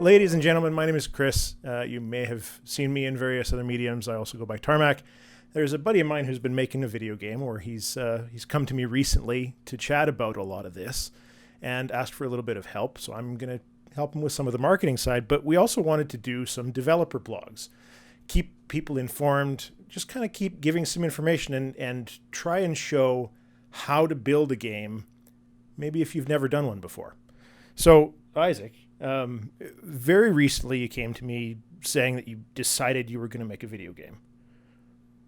Ladies and gentlemen, my name is Chris. You may have seen me in various other mediums. I also go by Tarmack. There's a buddy of mine who's been making a video game, or he's come to me recently to chat about a lot of this and asked for a little bit of help. So I'm going to help him with some of the marketing side, but we also wanted to do some developer blogs, keep people informed, just kind of keep giving some information and try and show how to build a game, maybe if you've never done one before. So, Isaac, very recently you came to me saying that you decided you were going to make a video game.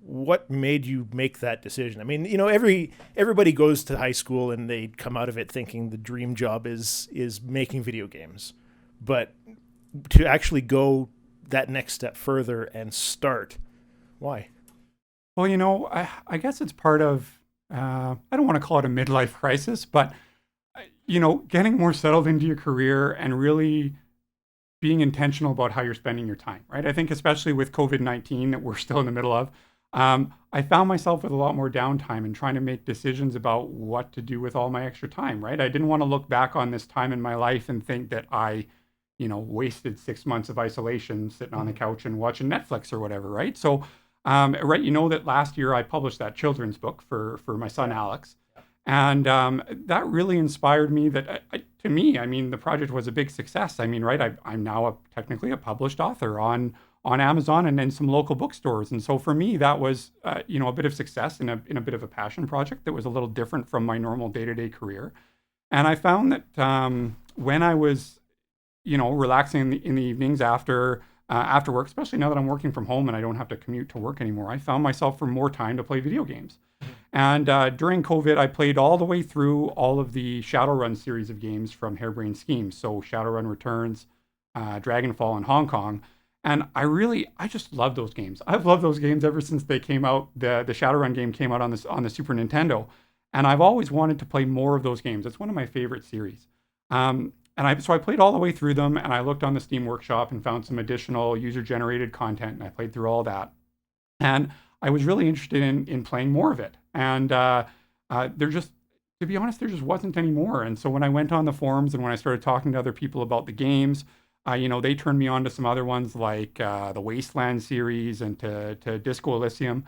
What made you make that decision? I mean, you know, everybody goes to high school and they come out of it thinking the dream job is making video games. But to actually go that next step further and start, why? Well, you know, I guess it's part of, I don't want to call it a midlife crisis, but, you know, getting more settled into your career and really being intentional about how you're spending your time, right? I think especially with COVID-19 that we're still in the middle of, I found myself with a lot more downtime and trying to make decisions about what to do with all my extra time, right? I didn't want to look back on this time in my life and think that I, you know, wasted 6 months of isolation sitting on the couch and watching Netflix or whatever, right? So, right, you know that last year I published that children's book for my son, Alex. And that really inspired me that, to me, I mean, the project was a big success. I mean, right, I'm now technically a published author on Amazon and in some local bookstores. And so for me, that was, you know, a bit of success in a bit of a passion project that was a little different from my normal day-to-day career. And I found that when I was, you know, relaxing in the evenings after work, especially now that I'm working from home and I don't have to commute to work anymore, I found myself for more time to play video games. And during COVID, I played all the way through all of the Shadowrun series of games from Harebrained Schemes. So Shadowrun Returns, Dragonfall, and Hong Kong. And I just love those games. I've loved those games ever since they came out. The Shadowrun game came out on the Super Nintendo. And I've always wanted to play more of those games. It's one of my favorite series. So I played all the way through them, and I looked on the Steam Workshop and found some additional user-generated content, and I played through all that. And I was really interested in playing more of it. And to be honest, there just wasn't any more. And so when I went on the forums and when I started talking to other people about the games, you know, they turned me on to some other ones like the Wasteland series and to Disco Elysium.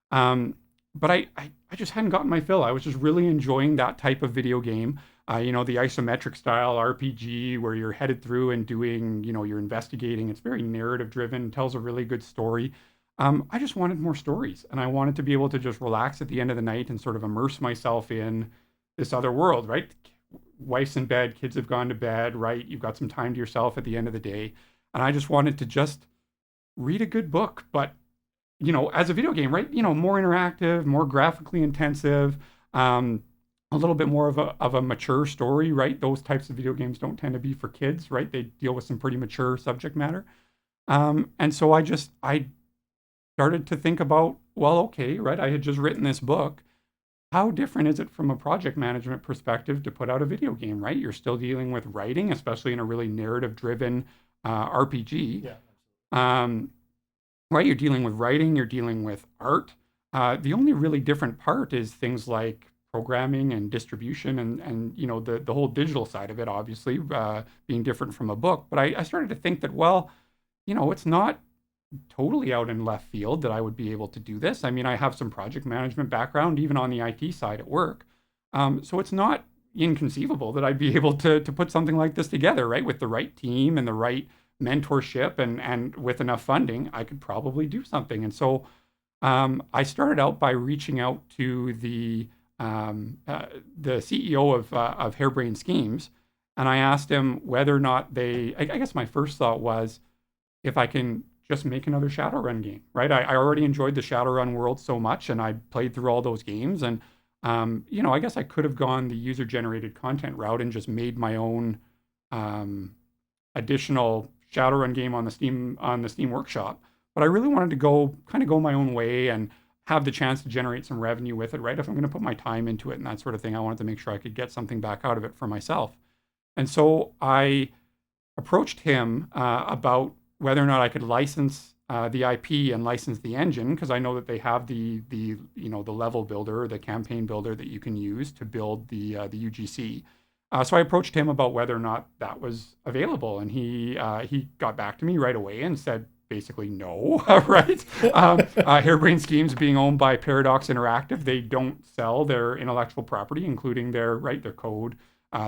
But I just hadn't gotten my fill. I was just really enjoying that type of video game. You know, the isometric style RPG where you're headed through and doing, you know, you're investigating. It's very narrative driven, tells a really good story. I just wanted more stories, and I wanted to be able to just relax at the end of the night and sort of immerse myself in this other world, right? Wife's in bed, kids have gone to bed, right? You've got some time to yourself at the end of the day. And I just wanted to just read a good book, but, you know, as a video game, right? You know, more interactive, more graphically intensive, a little bit more of a mature story, right? Those types of video games don't tend to be for kids, right? They deal with some pretty mature subject matter. And so I started to think about, well, okay, right? I had just written this book. How different is it from a project management perspective to put out a video game, right? You're still dealing with writing, especially in a really narrative-driven RPG. Yeah. Right? You're dealing with writing, you're dealing with art. The only really different part is things like programming and distribution and you know, the whole digital side of it, obviously, being different from a book. But I started to think that, well, you know, it's not totally out in left field that I would be able to do this. I mean, I have some project management background, even on the IT side at work. So it's not inconceivable that I'd be able to put something like this together, right? With the right team and the right mentorship and with enough funding, I could probably do something. And so I started out by reaching out to the CEO of Harebrained Schemes, and I asked him whether or not I guess my first thought was, if I can just make another Shadowrun game, right? I already enjoyed the Shadowrun world so much, and I played through all those games. And, you know, I guess I could have gone the user-generated content route and just made my own additional Shadowrun game on the Steam Workshop. But I really wanted to go my own way and have the chance to generate some revenue with it, right? If I'm going to put my time into it and that sort of thing, I wanted to make sure I could get something back out of it for myself. And so I approached him about whether or not I could license the IP and license the engine, because I know that they have the you know, the level builder, the campaign builder that you can use to build the UGC. So I approached him about whether or not that was available, and he got back to me right away and said basically no, right? Harebrained Schemes being owned by Paradox Interactive, they don't sell their intellectual property, including their code,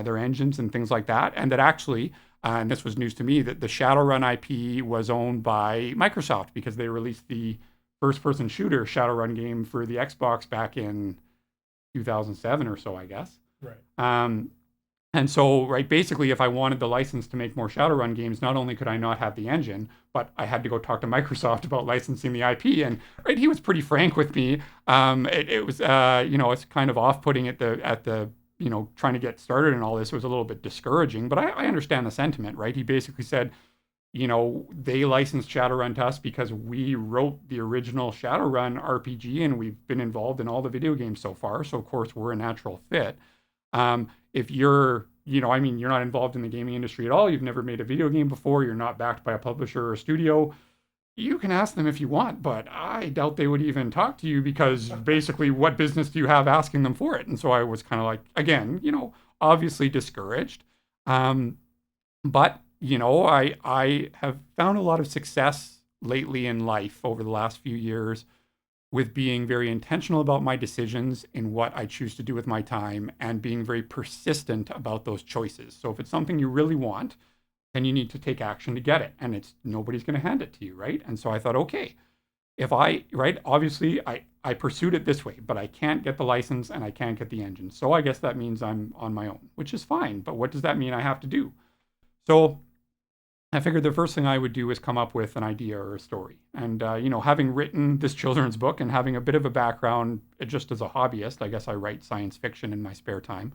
their engines and things like that, and that actually. And this was news to me that the Shadowrun IP was owned by Microsoft because they released the first-person shooter Shadowrun game for the Xbox back in 2007 or so, I guess. Right. And so, right, basically, if I wanted the license to make more Shadowrun games, not only could I not have the engine, but I had to go talk to Microsoft about licensing the IP. And right, he was pretty frank with me. It was, it's kind of off-putting at the trying to get started and all this. It was a little bit discouraging, but I understand the sentiment, right? He basically said, they licensed Shadowrun to us because we wrote the original Shadowrun RPG and we've been involved in all the video games so far. So of course we're a natural fit. If you're, you're not involved in the gaming industry at all, you've never made a video game before, you're not backed by a publisher or a studio, you can ask them if you want, but I doubt they would even talk to you because basically what business do you have asking them for it? And so I was kind of like, again, obviously discouraged. But, I have found a lot of success lately in life over the last few years with being very intentional about my decisions in what I choose to do with my time and being very persistent about those choices. So if it's something you really want, then you need to take action to get it. And nobody's going to hand it to you, right? And so I thought, okay, obviously I pursued it this way, but I can't get the license and I can't get the engine. So I guess that means I'm on my own, which is fine. But what does that mean I have to do? So I figured the first thing I would do is come up with an idea or a story. And, having written this children's book and having a bit of a background just as a hobbyist, I guess I write science fiction in my spare time.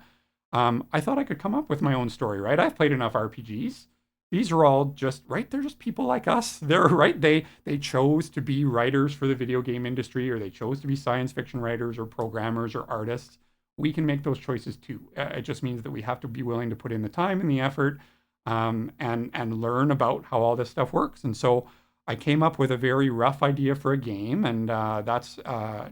I thought I could come up with my own story, right? I've played enough RPGs. These are all just, right? They're just people like us. They're right. They chose to be writers for the video game industry, or they chose to be science fiction writers or programmers or artists. We can make those choices too. It just means that we have to be willing to put in the time and the effort and learn about how all this stuff works. And so I came up with a very rough idea for a game, and that's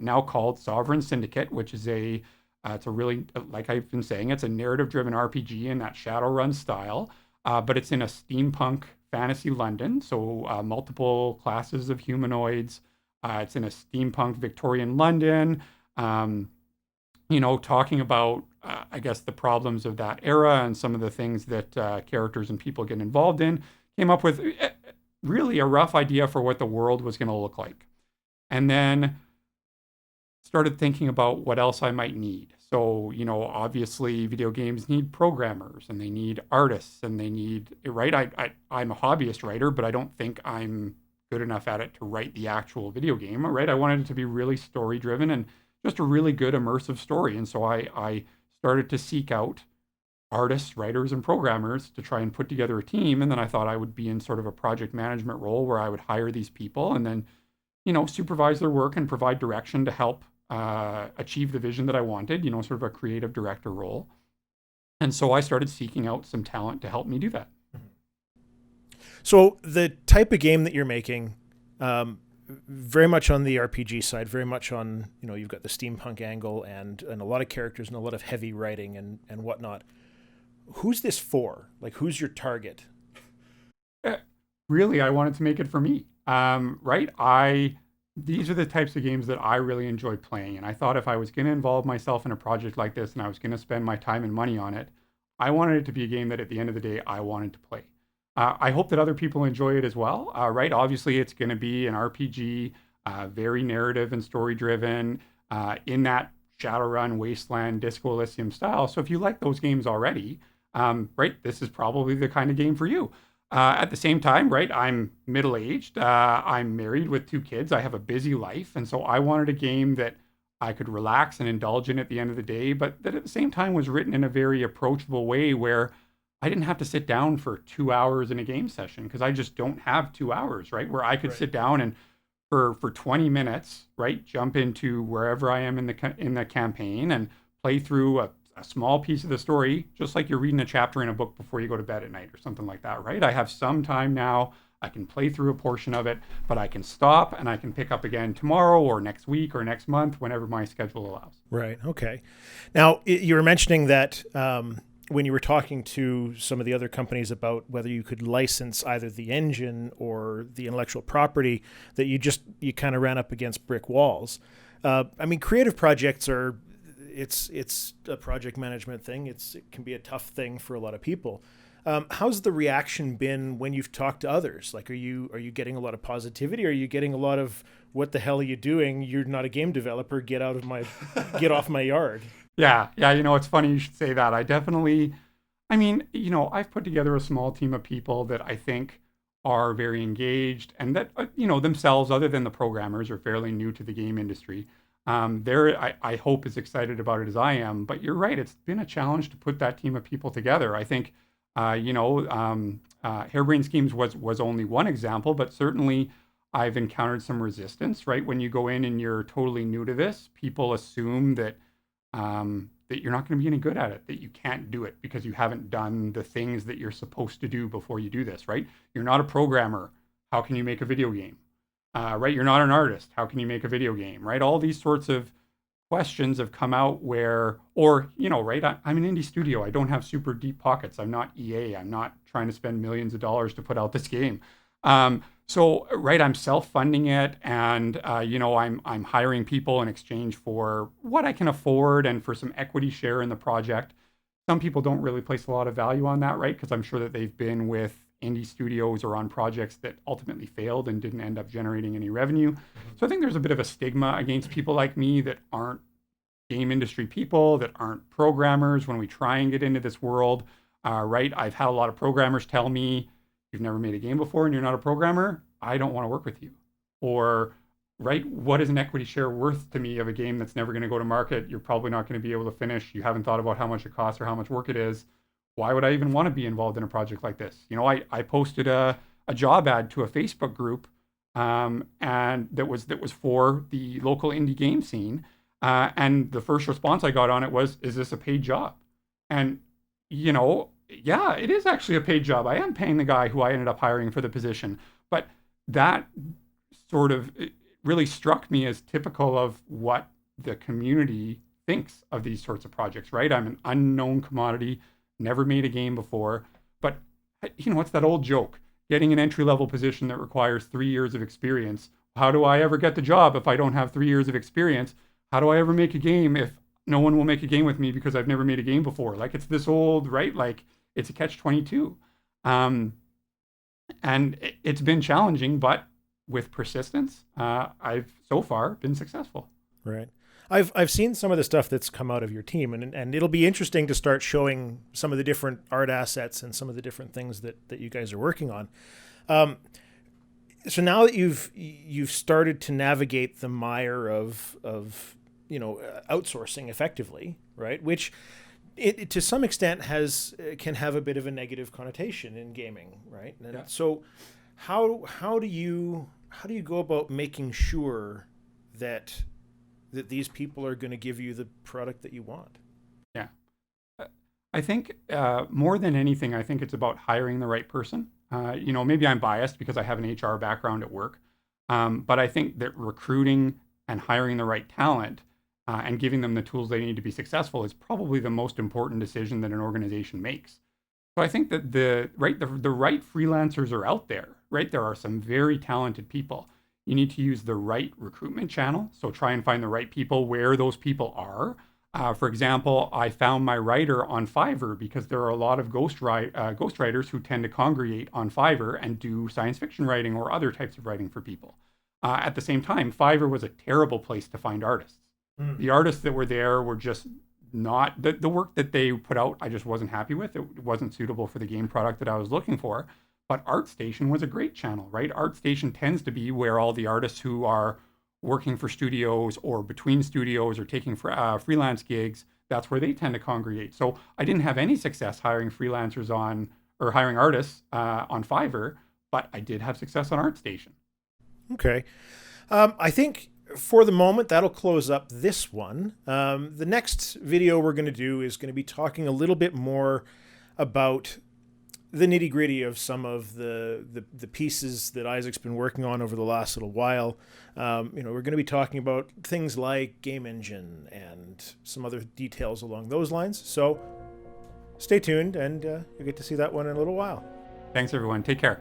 now called Sovereign Syndicate, which is it's a really, like I've been saying, it's a narrative-driven RPG in that Shadowrun style, but it's in a steampunk fantasy London, so multiple classes of humanoids. It's in a steampunk Victorian London, talking about I guess the problems of that era and some of the things that characters and people get involved in. Came up with really a rough idea for what the world was going to look like. And then started thinking about what else I might need. So, obviously video games need programmers and they need artists and they need, right? I'm a hobbyist writer, but I don't think I'm good enough at it to write the actual video game, right? I wanted it to be really story driven and just a really good immersive story. And so I started to seek out artists, writers, and programmers to try and put together a team. And then I thought I would be in sort of a project management role where I would hire these people and then, supervise their work and provide direction to help achieve the vision that I wanted, sort of a creative director role. And so I started seeking out some talent to help me do that. So the type of game that you're making, very much on the RPG side, very much on, you've got the steampunk angle and a lot of characters and a lot of heavy writing and whatnot. Who's this for? Like, who's your target? Really, I wanted to make it for me. Right? These are the types of games that I really enjoy playing. And I thought if I was going to involve myself in a project like this and I was going to spend my time and money on it, I wanted it to be a game that at the end of the day, I wanted to play. I hope that other people enjoy it as well, right? Obviously, it's going to be an RPG, very narrative and story-driven, in that Shadowrun, Wasteland, Disco Elysium style. So if you like those games already, right, this is probably the kind of game for you. At the same time, right, I'm middle-aged, I'm married with 2 kids, I have a busy life, and so I wanted a game that I could relax and indulge in at the end of the day, but that at the same time was written in a very approachable way where I didn't have to sit down for 2 hours in a game session because I just don't have 2 hours, right? Where I could sit down and for 20 minutes, right, jump into wherever I am in the campaign and play through a small piece of the story, just like you're reading a chapter in a book before you go to bed at night or something like that, right? I have some time now. I can play through a portion of it, but I can stop and I can pick up again tomorrow or next week or next month, whenever my schedule allows. Right. Okay. Now, you were mentioning that when you were talking to some of the other companies about whether you could license either the engine or the intellectual property, that you kind of ran up against brick walls. I mean, creative projects are, it's a project management thing. It can be a tough thing for a lot of people. How's the reaction been when you've talked to others? Like, are you getting a lot of positivity? Are you getting a lot of, what the hell are you doing? You're not a game developer. Get off my yard. Yeah. It's funny you should say that. I've put together a small team of people that I think are very engaged and that, themselves, other than the programmers, are fairly new to the game industry. I hope as excited about it as I am. But you're right. It's been a challenge to put that team of people together. I think, Harebrained Schemes was only one example, but certainly I've encountered some resistance, right? When you go in and you're totally new to this, people assume that you're not going to be any good at it, that you can't do it because you haven't done the things that you're supposed to do before you do this, right? You're not a programmer. How can you make a video game? Right? You're not an artist. How can you make a video game, right? All these sorts of questions have come out right? I'm an indie studio. I don't have super deep pockets. I'm not EA. I'm not trying to spend millions of dollars to put out this game. I'm self-funding it, and I'm hiring people in exchange for what I can afford and for some equity share in the project. Some people don't really place a lot of value on that, right? Because I'm sure that they've been with indie studios or on projects that ultimately failed and didn't end up generating any revenue. So I think there's a bit of a stigma against people like me that aren't game industry people, that aren't programmers when we try and get into this world, right? I've had a lot of programmers tell me, you've never made a game before and you're not a programmer, I don't want to work with you. Or, right, what is an equity share worth to me of a game that's never going to go to market? You're probably not going to be able to finish. You haven't thought about how much it costs or how much work it is. Why would I even want to be involved in a project like this? I posted a job ad to a Facebook group, and that was for the local indie game scene. And the first response I got on it was, is this a paid job? And, yeah, it is actually a paid job. I am paying the guy who I ended up hiring for the position. But that sort of really struck me as typical of what the community thinks of these sorts of projects, right? I'm an unknown commodity, never made a game before. But, it's that old joke, getting an entry-level position that requires 3 years of experience. How do I ever get the job if I don't have 3 years of experience? How do I ever make a game if no one will make a game with me because I've never made a game before? Like, it's this old, right? Like, it's a catch-22. And it's been challenging, but with persistence, I've so far been successful. Right. I've seen some of the stuff that's come out of your team, and it'll be interesting to start showing some of the different art assets and some of the different things that you guys are working on. So now that you've started to navigate the mire of outsourcing effectively, right? Which it to some extent can have a bit of a negative connotation in gaming, right? And yeah. So how do you go about making sure that these people are going to give you the product that you want? Yeah. I think more than anything, I think it's about hiring the right person. Maybe I'm biased because I have an HR background at work, but I think that recruiting and hiring the right talent and giving them the tools they need to be successful is probably the most important decision that an organization makes. So I think that the right freelancers are out there, right? There are some very talented people. You need to use the right recruitment channel. So try and find the right people where those people are. For example, I found my writer on Fiverr because there are a lot of ghostwriters who tend to congregate on Fiverr and do science fiction writing or other types of writing for people. At the same time, Fiverr was a terrible place to find artists. The artists that were there were just not, the work that they put out, I just wasn't happy with. It wasn't suitable for the game product that I was looking for. But ArtStation was a great channel, right? ArtStation tends to be where all the artists who are working for studios or between studios or taking freelance gigs, that's where they tend to congregate. So I didn't have any success hiring freelancers hiring artists on Fiverr, but I did have success on ArtStation. Okay. I think for the moment, that'll close up this one. The next video we're going to do is going to be talking a little bit more about the nitty gritty of some of the pieces that Isaac's been working on over the last little while. We're going to be talking about things like game engine and some other details along those lines. So stay tuned, and you'll get to see that one in a little while. Thanks, everyone. Take care.